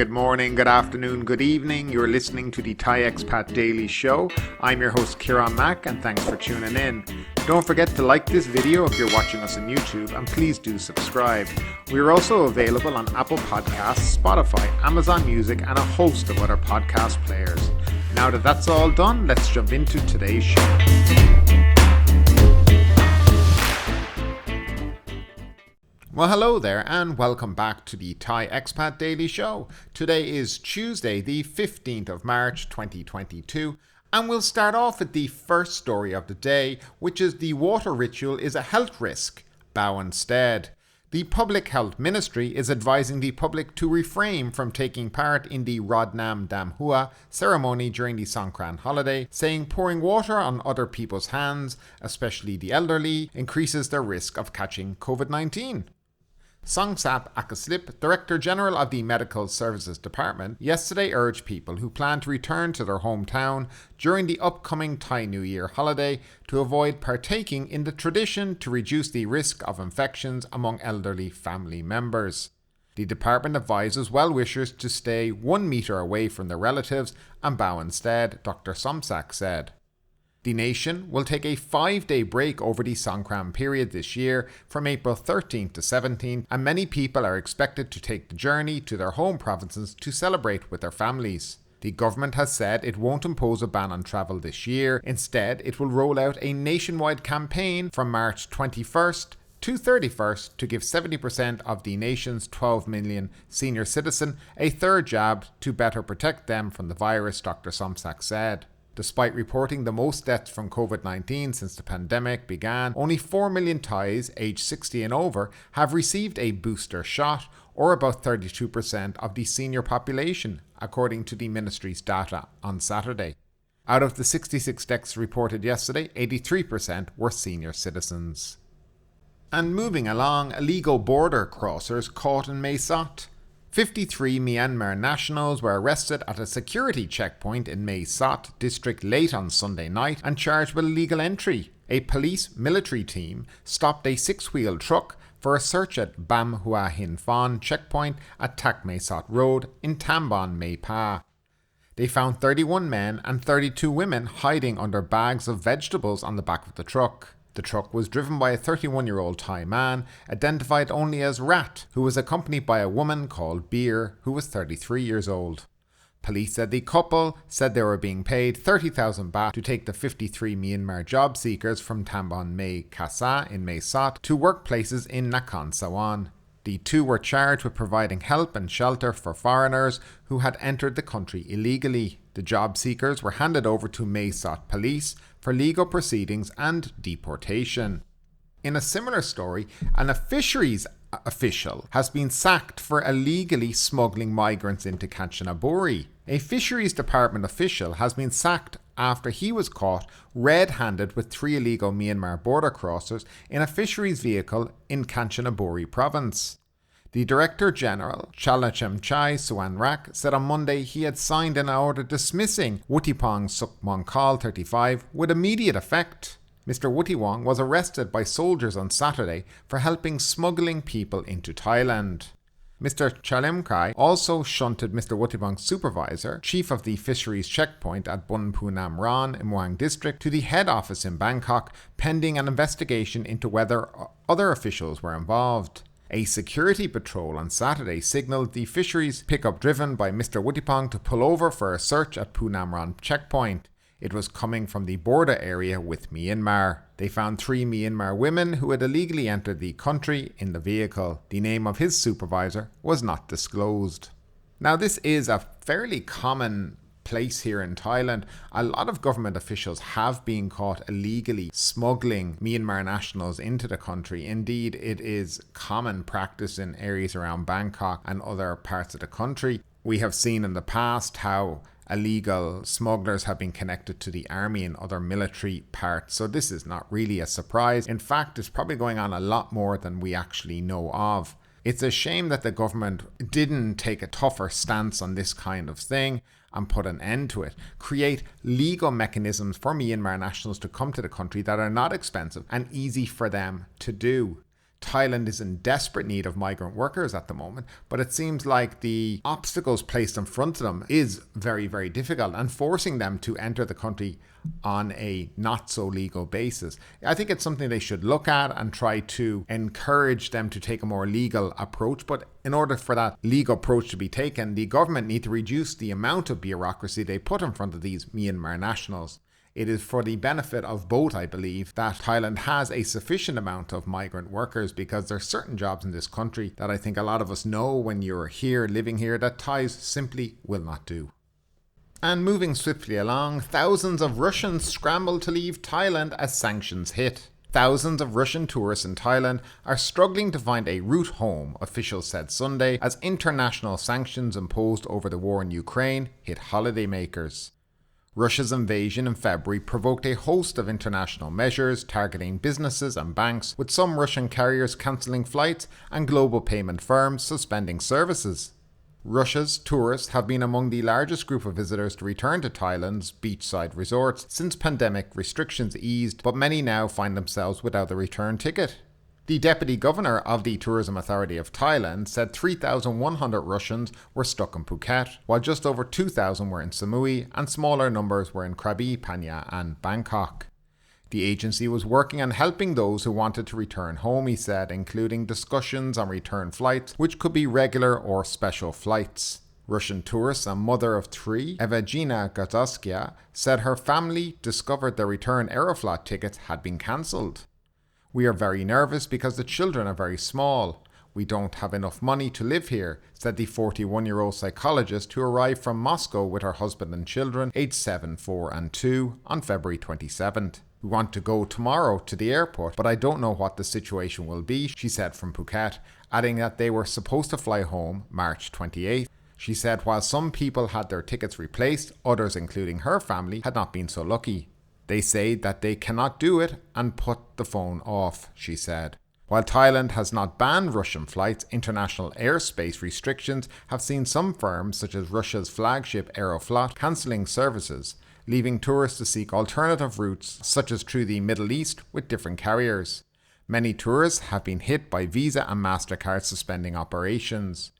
good morning, good afternoon, good evening. You're listening to the Thai Expat Daily Show. I'm your host Kieran Mack and thanks for tuning in. Don't forget to like this video if you're watching us on YouTube and please do subscribe. We're also available on Apple Podcasts, Spotify, Amazon Music and a host of other podcast players. Now that that's all done, let's jump into today's show. Well, hello there and welcome back to the Thai Expat Daily Show. Today is Tuesday, the 15th of March 2022, and we'll start off with the first story of the day, which is the water ritual is a health risk. Bow instead. The Public Health Ministry is advising the public to refrain from taking part in the Rodnam Ban Huay ceremony during the Songkran holiday, saying pouring water on other people's hands, especially the elderly, increases their risk of catching COVID-19. Songsap Akaslip, Director General of the Medical Services Department, yesterday urged people who plan to return to their hometown during the upcoming Thai New Year holiday to avoid partaking in the tradition to reduce the risk of infections among elderly family members. The department advises well-wishers to stay 1 meter away from their relatives and bow instead, Dr. Somsak said. The nation will take a 5-day break over the Songkran period this year from April 13th to 17th, and many people are expected to take the journey to their home provinces to celebrate with their families. The government has said it won't impose a ban on travel this year. Instead, it will roll out a nationwide campaign from March 21st to 31st to give 70% of the nation's 12 million senior citizens a third jab to better protect them from the virus, Dr. Somsak said. Despite reporting the most deaths from COVID-19 since the pandemic began, only 4 million Thais aged 60 and over have received a booster shot, or about 32% of the senior population, according to the ministry's data on Saturday. Out of the 66 deaths reported yesterday, 83% were senior citizens. And moving along, illegal border crossers caught in Mae Pa Sot. 53 Myanmar nationals were arrested at a security checkpoint in Mae Pa Sot district late on Sunday night and charged with illegal entry. A police military team stopped a 6-wheel truck for a search at Ban Huay Hin Fon checkpoint at Tak-Mae Sot Road in Tambon, Mae Pa. They found 31 men and 32 women hiding under bags of vegetables on the back of the truck. The truck was driven by a 31-year-old Thai man, identified only as Rat, who was accompanied by a woman called Beer, who was 33 years old. Police said the couple said they were being paid 30,000 baht to take the 53 Myanmar job seekers from Tambon Mae Kasa in Mae Sot to workplaces in Nakhon Sawan. The two were charged with providing help and shelter for foreigners who had entered the country illegally. The job seekers were handed over to Mae Sot police for legal proceedings and deportation. In a similar story, a fisheries official has been sacked for illegally smuggling migrants into Kanchanaburi. A fisheries department official has been sacked after he was caught red-handed with 3 illegal Myanmar border crossers in a fisheries vehicle in Kanchanaburi province. The Director General, Chalachemchai Suanrak, said on Monday he had signed an order dismissing Wutipong Sukmongkal 35 with immediate effect. Mr. Wutiwong was arrested by soldiers on Saturday for helping smuggling people into Thailand. Mr. Chalemkai also shunted Mr. Wutipong's supervisor, chief of the fisheries checkpoint at Bun Punam Ron in Muang district, to the head office in Bangkok, pending an investigation into whether other officials were involved. A security patrol on Saturday signalled the fisheries pickup driven by Mr. Wutipong to pull over for a search at Punam Ron checkpoint. It was coming from the border area with Myanmar. They found 3 Myanmar women who had illegally entered the country in the vehicle. The name of his supervisor was not disclosed. Now, this is a fairly common place here in Thailand. A lot of government officials have been caught illegally smuggling Myanmar nationals into the country. Indeed, it is common practice in areas around Bangkok and other parts of the country. We have seen in the past how illegal smugglers have been connected to the army and other military parts, so this is not really a surprise. In fact, it's probably going on a lot more than we actually know of. It's a shame that the government didn't take a tougher stance on this kind of thing and put an end to it. Create legal mechanisms for Myanmar nationals to come to the country that are not expensive and easy for them to do. Thailand is in desperate need of migrant workers at the moment, but it seems like the obstacles placed in front of them is very, very difficult and forcing them to enter the country on a not so legal basis. I think it's something they should look at and try to encourage them to take a more legal approach. But in order for that legal approach to be taken, the government need to reduce the amount of bureaucracy they put in front of these Myanmar nationals. It is for the benefit of both, I believe, that Thailand has a sufficient amount of migrant workers, because there are certain jobs in this country that I think a lot of us know when you're here, living here, that Thais simply will not do. And moving swiftly along, thousands of Russians scramble to leave Thailand as sanctions hit. Thousands of Russian tourists in Thailand are struggling to find a route home, officials said Sunday, as international sanctions imposed over the war in Ukraine hit holidaymakers. Russia's invasion in February provoked a host of international measures targeting businesses and banks, with some Russian carriers cancelling flights and global payment firms suspending services. Russia's tourists have been among the largest group of visitors to return to Thailand's beachside resorts since pandemic restrictions eased, but many now find themselves without a return ticket. The Deputy Governor of the Tourism Authority of Thailand said 3,100 Russians were stuck in Phuket, while just over 2,000 were in Samui and smaller numbers were in Krabi, Phania and Bangkok. The agency was working on helping those who wanted to return home, he said, including discussions on return flights, which could be regular or special flights. Russian tourist and mother of three, Evgenia Gazaskia, said her family discovered their return Aeroflot tickets had been cancelled. "We are very nervous because the children are very small. We don't have enough money to live here," said the 41-year-old psychologist who arrived from Moscow with her husband and children, aged 7, 4 and 2, on February 27th. "We want to go tomorrow to the airport, but I don't know what the situation will be," she said from Phuket, adding that they were supposed to fly home March 28th. She said while some people had their tickets replaced, others, including her family, had not been so lucky. "They say that they cannot do it and put the phone off," she said. While Thailand has not banned Russian flights, international airspace restrictions have seen some firms, such as Russia's flagship Aeroflot, cancelling services, leaving tourists to seek alternative routes, such as through the Middle East, with different carriers. Many tourists have been hit by Visa and MasterCard suspending operations.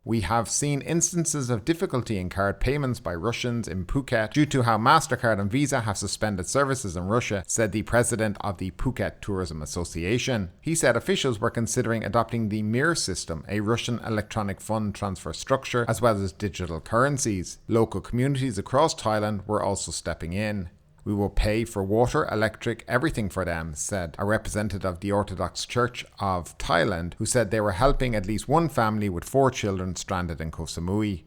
"We have seen instances of difficulty in card payments by Russians in Phuket due to how MasterCard and Visa have suspended services in Russia," said the president of the Phuket Tourism Association. He said officials were considering adopting the MIR system, a Russian electronic fund transfer structure, as well as digital currencies. Local communities across Thailand were also stepping in. "We will pay for water, electric, everything for them," said a representative of the Orthodox Church of Thailand, who said they were helping at least one family with 4 children stranded in Koh Samui.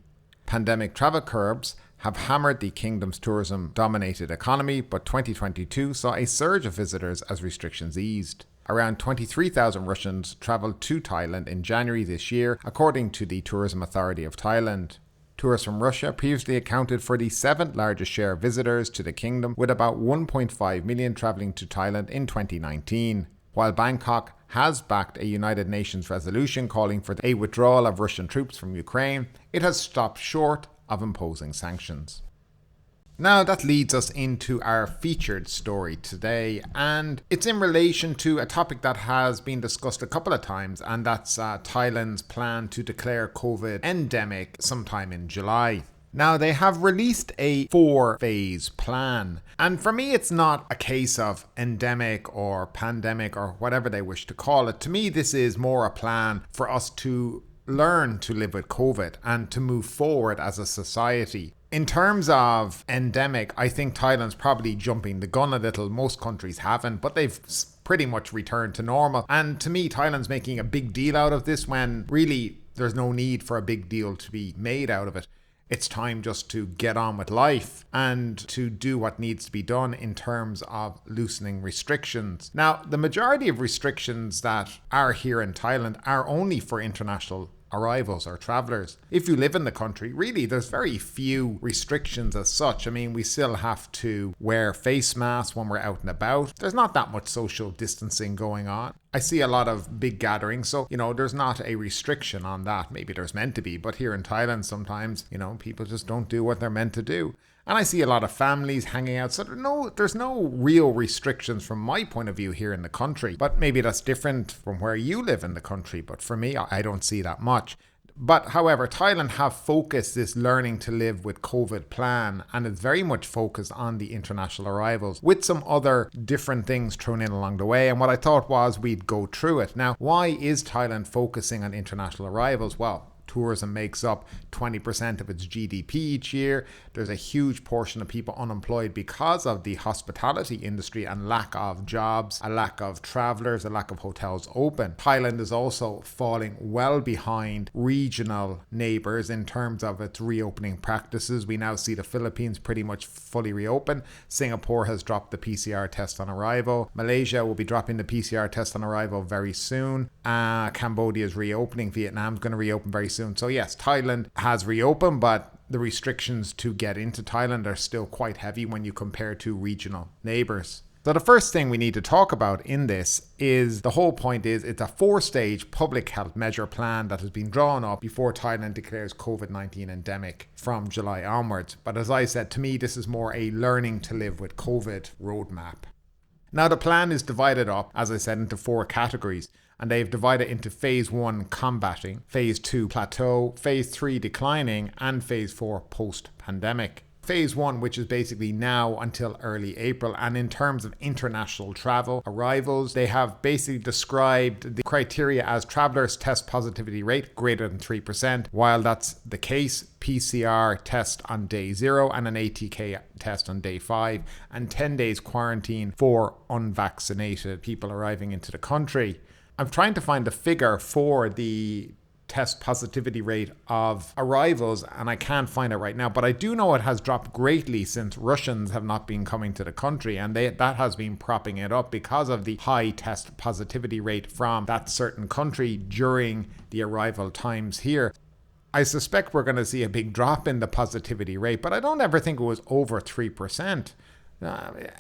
Pandemic travel curbs have hammered the kingdom's tourism-dominated economy, but 2022 saw a surge of visitors as restrictions eased. Around 23,000 Russians travelled to Thailand in January this year, according to the Tourism Authority of Thailand. Tourists from Russia previously accounted for the 7th largest share of visitors to the kingdom, with about 1.5 million travelling to Thailand in 2019. While Bangkok has backed a United Nations resolution calling for a withdrawal of Russian troops from Ukraine, it has stopped short of imposing sanctions. Now that leads us into our featured story today, and it's in relation to a topic that has been discussed a couple of times, and that's Thailand's plan to declare COVID endemic sometime in July. Now, they have released a 4-phase plan, and for me it's not a case of endemic or pandemic or whatever they wish to call it. To me, this is more a plan for us to learn to live with COVID and to move forward as a society. In terms of endemic, I think Thailand's probably jumping the gun a little. Most countries haven't, but they've pretty much returned to normal. And to me, Thailand's making a big deal out of this when really there's no need for a big deal to be made out of it. It's time just to get on with life and to do what needs to be done in terms of loosening restrictions. Now, the majority of restrictions that are here in Thailand are only for international arrivals or travellers. If you live in the country, really there's very few restrictions as such. I mean, we still have to wear face masks when we're out and about. There's not that much social distancing going on. I see a lot of big gatherings, so there's not a restriction on that. Maybe there's meant to be, but here in Thailand sometimes people just don't do what they're meant to do. And I see a lot of families hanging out. So there's no real restrictions from my point of view here in the country. But maybe that's different from where you live in the country. But for me, I don't see that much. But however, Thailand have focused this learning to live with COVID plan, and it's very much focused on the international arrivals with some other different things thrown in along the way. And what I thought was we'd go through it. Now, why is Thailand focusing on international arrivals? Well, tourism makes up 20% of its GDP each year. There's a huge portion of people unemployed because of the hospitality industry and lack of jobs, a lack of travelers, a lack of hotels open. Thailand is also falling well behind regional neighbors in terms of its reopening practices. We now see the Philippines pretty much fully reopened. Singapore has dropped the PCR test on arrival. Malaysia will be dropping the PCR test on arrival very soon. Cambodia is reopening. Vietnam's going to reopen very soon. So yes, Thailand has reopened, but the restrictions to get into Thailand are still quite heavy when you compare to regional neighbors. So the first thing we need to talk about in this is the whole point is it's a 4-stage public health measure plan that has been drawn up before Thailand declares COVID-19 endemic from July onwards. But as I said, to me, this is more a learning to live with COVID roadmap. Now the plan is divided up, as I said, into 4 categories. And they've divided into phase 1 combating, phase 2 plateau, phase 3 declining, and phase 4 post-pandemic. Phase 1, which is basically now until early April, and in terms of international travel arrivals, they have basically described the criteria as travelers test positivity rate greater than 3%. While that's the case, PCR test on day 0 and an ATK test on day 5, and 10 days quarantine for unvaccinated people arriving into the country. I'm trying to find the figure for the test positivity rate of arrivals, and I can't find it right now, but I do know it has dropped greatly since Russians have not been coming to the country, and that has been propping it up because of the high test positivity rate from that certain country during the arrival times here. I suspect we're going to see a big drop in the positivity rate, but I don't ever think it was over 3%.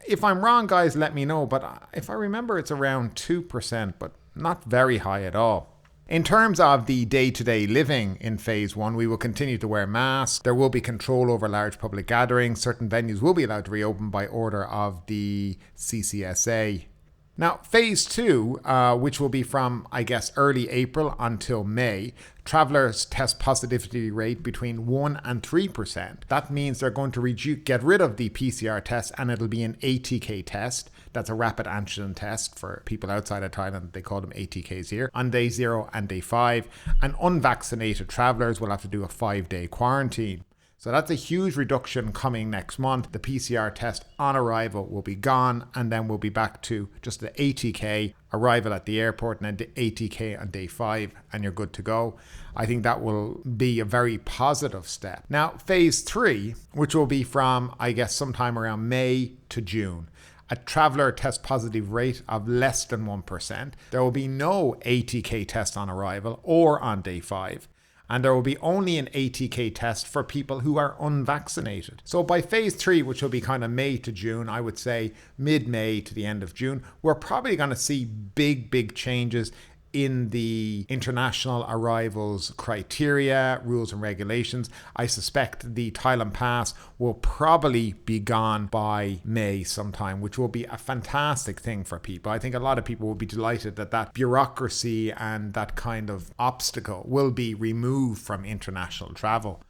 If I'm wrong, guys, let me know, but if I remember, it's around 2%, but not very high at all. In terms of the day-to-day living in phase 1, we will continue to wear masks. There will be control over large public gatherings. Certain venues will be allowed to reopen by order of the CCSA. Now, phase 2, which will be from, I guess, early April until May, travelers test positivity rate between 1 and 3%. That means they're going to get rid of the PCR test, and it'll be an ATK test. That's a rapid antigen test for people outside of Thailand. They call them ATKs here. On day 0 and day 5. And unvaccinated travelers will have to do a 5-day quarantine. So that's a huge reduction coming next month. The PCR test on arrival will be gone, and then we'll be back to just the ATK arrival at the airport and then the ATK on day 5, and you're good to go. I think that will be a very positive step. Now, phase 3, which will be from, I guess, sometime around May to June. A traveller test positive rate of less than 1%. There will be no ATK test on arrival or on day 5. And there will be only an ATK test for people who are unvaccinated. So by phase 3, which will be kind of May to June, I would say mid-May to the end of June, we're probably going to see big changes in the international arrivals criteria, rules and regulations. I suspect the Thailand pass will probably be gone by May sometime, which will be a fantastic thing for people. I think a lot of people will be delighted that that bureaucracy and that kind of obstacle will be removed from international travel.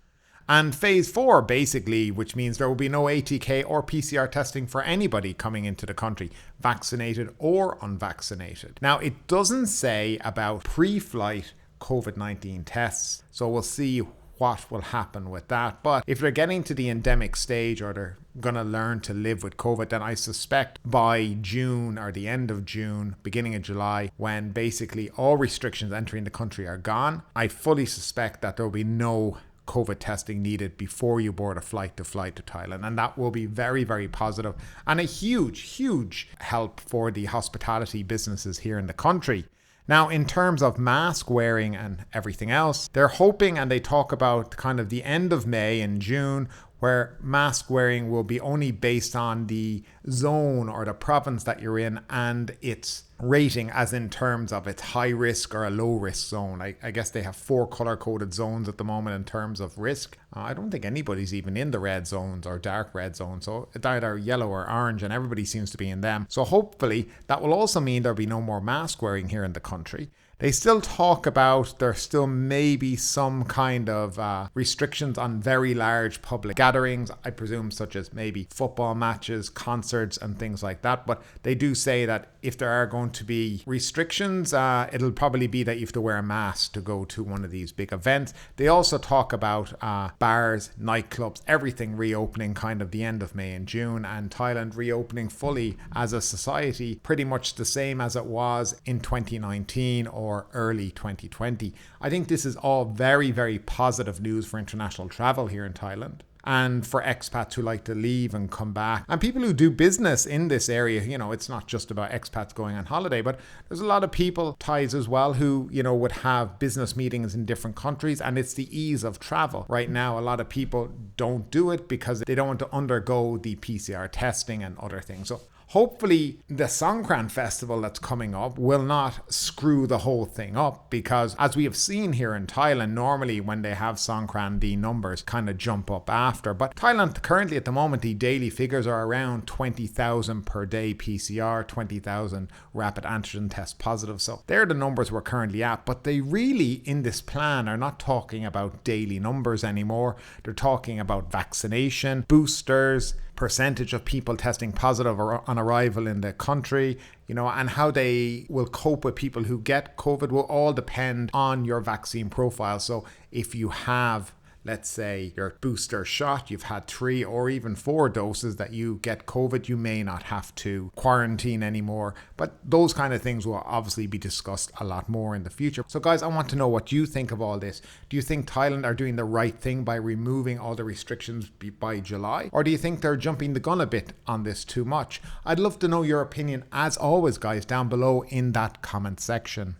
And phase 4, basically, which means there will be no ATK or PCR testing for anybody coming into the country, vaccinated or unvaccinated. Now, it doesn't say about pre-flight COVID-19 tests, so we'll see what will happen with that. But if they're getting to the endemic stage, or they're going to learn to live with COVID, then I suspect by June or the end of June, beginning of July, when basically all restrictions entering the country are gone, I fully suspect that there will be no COVID testing needed before you board a flight to Thailand, and that will be very positive and a huge help for the hospitality businesses here in the country. Now, in terms of mask wearing and everything else, they're hoping, and they talk about kind of the end of May and June where mask wearing will be only based on the zone or the province that you're in and its rating, as in terms of its high risk or a low risk zone. I guess they have 4 color coded zones at the moment in terms of risk. I don't think anybody's even in the red zones or dark red zones, so it's either yellow or orange, and everybody seems to be in them. So hopefully that will also mean there'll be no more mask wearing here in the country. They still talk about there still may be some kind of restrictions on very large public gatherings, I presume, such as maybe football matches, concerts and things like that. But they do say that if there are going to be restrictions, it'll probably be that you have to wear a mask to go to one of these big events. They also talk about bars, nightclubs, everything reopening kind of the end of May and June, and Thailand reopening fully as a society, pretty much the same as it was in 2019 or early 2020. I think this is all very, very positive news for international travel here in Thailand, and for expats who like to leave and come back, and people who do business in this area. You know, it's not just about expats going on holiday, but there's a lot of people, Thais as well, who, you know, would have business meetings in different countries, and it's the ease of travel. Right now, a lot of people don't do it because they don't want to undergo the PCR testing and other things. So hopefully the Songkran festival that's coming up will not screw the whole thing up, because as we have seen here in Thailand, normally when they have Songkran, the numbers kind of jump up after. But Thailand currently at the moment, the daily figures are around 20,000 per day PCR, 20,000 rapid antigen test positive. So they're the numbers we're currently at. But they really, in this plan, are not talking about daily numbers anymore. They're talking about vaccination, boosters, percentage of people testing positive or on arrival in the country, you know, and how they will cope with people who get COVID will all depend on your vaccine profile. So if you have, let's say, your booster shot, you've had 3 or even 4 doses that you get COVID, you may not have to quarantine anymore. But those kind of things will obviously be discussed a lot more in the future. So guys, I want to know what you think of all this. Do you think Thailand are doing the right thing by removing all the restrictions by July? Or do you think they're jumping the gun a bit on this too much? I'd love to know your opinion, as always, guys, down below in that comment section.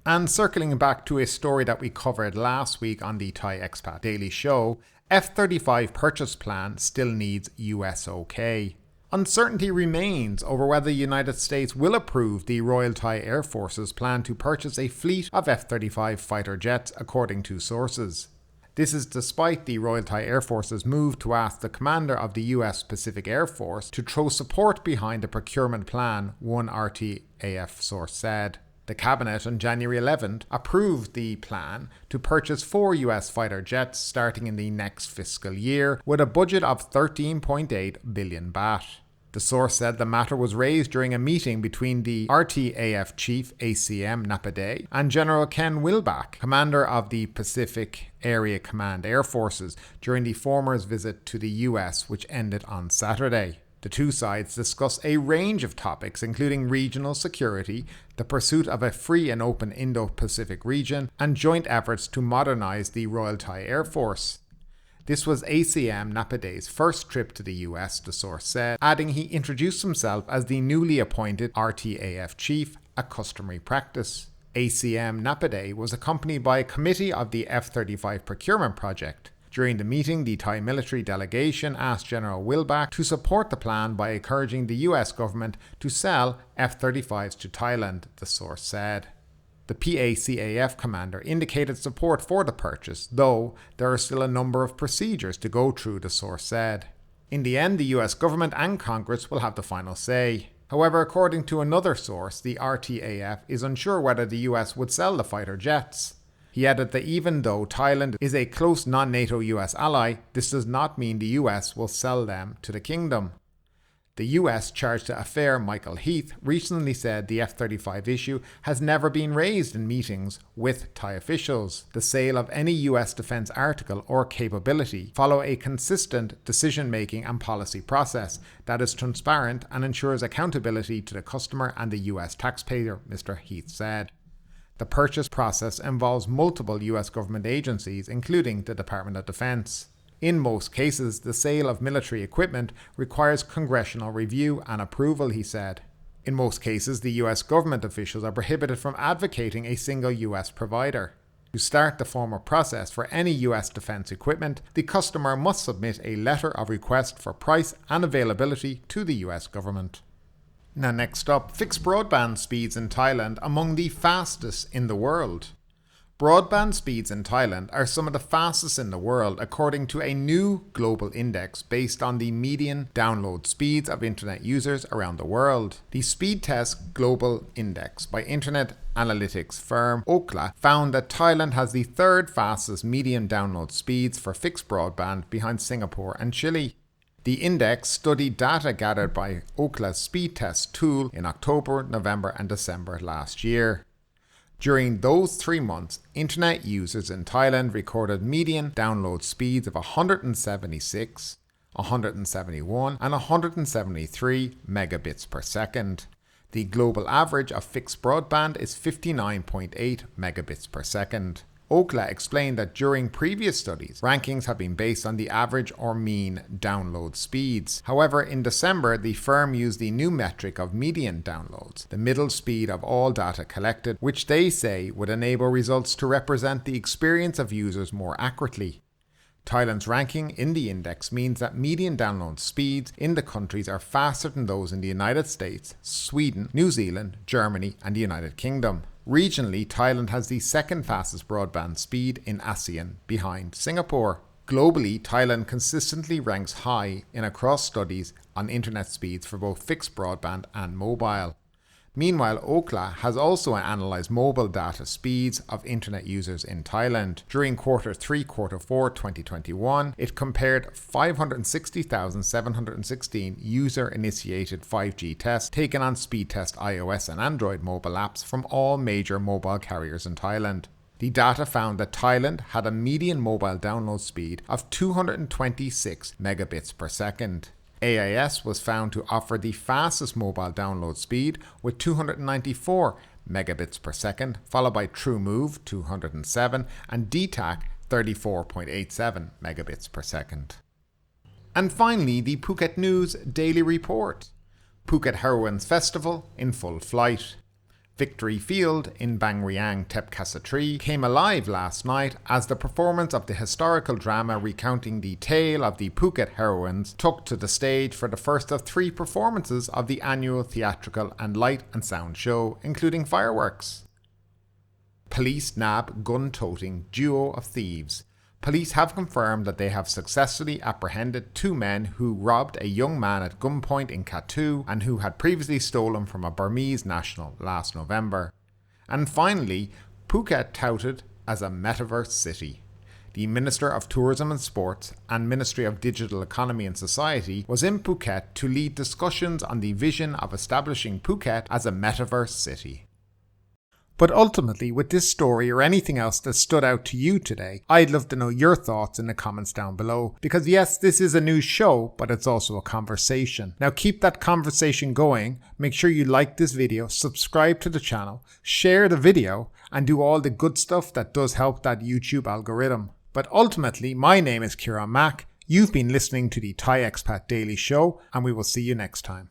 And circling back to a story that we covered last week on the Thai Expat Daily Show, F-35 purchase plan still needs US OK. Uncertainty remains over whether the United States will approve the Royal Thai Air Force's plan to purchase a fleet of F-35 fighter jets, according to sources. This is despite the Royal Thai Air Force's move to ask the commander of the US Pacific Air Force to throw support behind the procurement plan, one RTAF source said. The cabinet on January 11th approved the plan to purchase 4 US fighter jets starting in the next fiscal year with a budget of 13.8 billion baht. The source said the matter was raised during a meeting between the RTAF chief ACM Napadej and General Ken Wilbach, commander of the Pacific Area Command Air Forces, during the former's visit to the US, which ended on Saturday. The two sides discussed a range of topics, including regional security, the pursuit of a free and open Indo-Pacific region, and joint efforts to modernize the Royal Thai Air Force. This was ACM Napadej's first trip to the US, the source said, adding he introduced himself as the newly appointed RTAF chief, a customary practice. ACM Napadej was accompanied by a committee of the F-35 procurement project. During the meeting, the Thai military delegation asked General Wilbach to support the plan by encouraging the US government to sell F-35s to Thailand, the source said. The PACAF commander indicated support for the purchase, though there are still a number of procedures to go through, the source said. In the end, the US government and Congress will have the final say. However, according to another source, the RTAF is unsure whether the US would sell the fighter jets. He added that even though Thailand is a close non-NATO US ally, this does not mean the US will sell them to the kingdom. The US chargé d'affaires Michael Heath recently said the F-35 issue has never been raised in meetings with Thai officials. The sale of any US defense article or capability follow a consistent decision-making and policy process that is transparent and ensures accountability to the customer and the US taxpayer, Mr. Heath said. The purchase process involves multiple US government agencies, including the Department of Defense. In most cases, the sale of military equipment requires congressional review and approval, he said. In most cases, the US government officials are prohibited from advocating a single US provider. To start the formal process for any US defense equipment, the customer must submit a letter of request for price and availability to the US government. Now next up, fixed broadband speeds in Thailand among the fastest in the world. Broadband speeds in Thailand are some of the fastest in the world according to a new global index based on the median download speeds of internet users around the world. The Speed Test Global Index by internet analytics firm Ookla found that Thailand has the third fastest median download speeds for fixed broadband behind Singapore and Chile. The index studied data gathered by Ookla's speed test tool in October, November and December last year. During those 3 months, internet users in Thailand recorded median download speeds of 176, 171 and 173 megabits per second. The global average of fixed broadband is 59.8 megabits per second. Ookla explained that during previous studies, rankings have been based on the average or mean download speeds. However, in December, the firm used the new metric of median downloads, the middle speed of all data collected, which they say would enable results to represent the experience of users more accurately. Thailand's ranking in the index means that median download speeds in the countries are faster than those in the United States, Sweden, New Zealand, Germany and the United Kingdom. Regionally, Thailand has the second fastest broadband speed in ASEAN, behind Singapore. Globally, Thailand consistently ranks high in across studies on internet speeds for both fixed broadband and mobile. Meanwhile, Ookla has also analysed mobile data speeds of internet users in Thailand. During Q3, Q4 2021, it compared 560,716 user-initiated 5G tests taken on speed test iOS and Android mobile apps from all major mobile carriers in Thailand. The data found that Thailand had a median mobile download speed of 226 megabits per second. AIS was found to offer the fastest mobile download speed with 294 megabits per second, followed by TrueMove 207 and DTAC 34.87 megabits per second. And finally, the Phuket News Daily Report. Phuket Heroines Festival in full flight. Victory Field in Ban Huay Hin Fon came alive last night as the performance of the historical drama recounting the tale of the Phuket heroines took to the stage for the first of 3 performances of the annual theatrical and light and sound show, including fireworks. Police nab gun-toting duo of thieves. Police have confirmed that they have successfully apprehended 2 men who robbed a young man at gunpoint in Kathu and who had previously stolen from a Burmese national last November. And finally, Phuket touted as a metaverse city. The Minister of Tourism and Sports and Ministry of Digital Economy and Society was in Phuket to lead discussions on the vision of establishing Phuket as a metaverse city. But ultimately, with this story or anything else that stood out to you today, I'd love to know your thoughts in the comments down below. Because yes, this is a news show, but it's also a conversation. Now keep that conversation going. Make sure you like this video, subscribe to the channel, share the video, and do all the good stuff that does help that YouTube algorithm. But ultimately, my name is Kieran Mack. You've been listening to the Thai Expat Daily Show, and we will see you next time.